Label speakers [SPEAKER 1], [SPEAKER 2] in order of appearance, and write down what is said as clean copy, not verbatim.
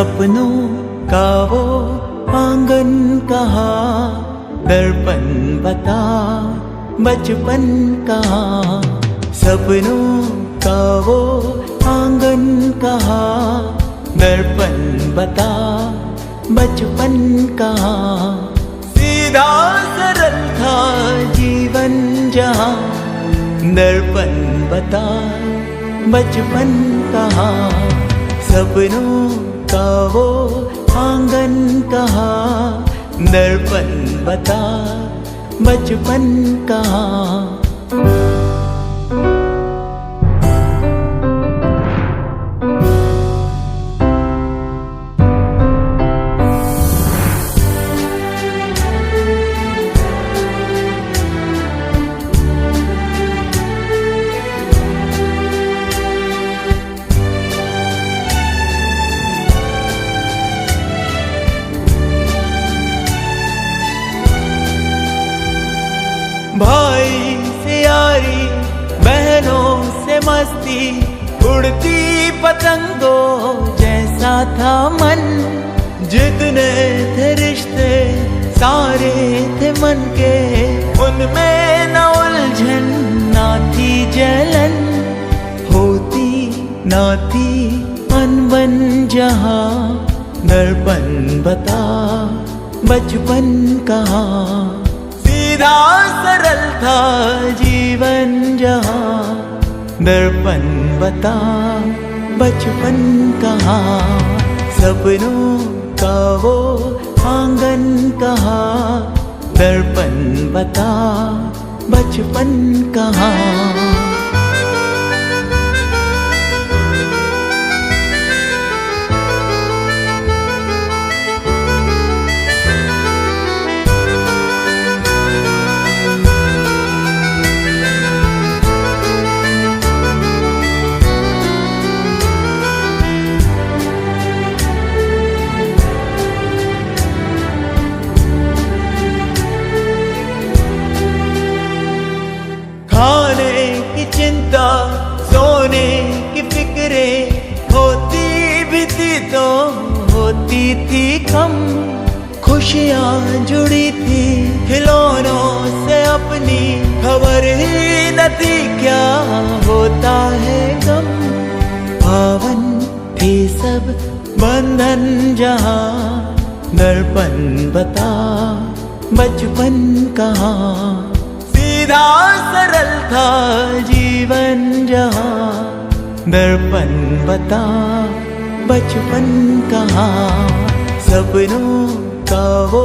[SPEAKER 1] सपनों का वो आंगन कहाँ, दर्पण बता बचपन कहाँ। सपनों का वो आंगन कहाँ, दर्पण बता बचपन कहाँ। सीधा सरल था जीवन जहाँ, दर्पण बता बचपन कहाँ। सपनों का वो आंगन कहाँ, दर्पण बता बचपन कहाँ। भाई से यारी, बहनों से मस्ती, उड़ती पतंगों जैसा था मन। जितने थे रिश्ते सारे थे मन के, उनमें न उलझन ना थी जलन। होती ना थी अनबन जहाँ, दर्पण बता बचपन कहाँ। सीधा सरल था जीवन जहाँ, दर्पण बता बचपन कहाँ। सपनों का वो आंगन कहाँ, दर्पण बता बचपन कहाँ। खाने की चिंता, सोने की फिक्रे, होती भी थी तो होती थी कम। खुशियाँ जुड़ी थी खिलौनों से अपनी, खबर ही न थी क्या होता है गम। पावन थे सब बंधन जहाँ, दर्पण बता बचपन कहाँ। सीधा सरल था जीवन जहाँ, दर्पण बता बचपन कहाँ। सपनों का वो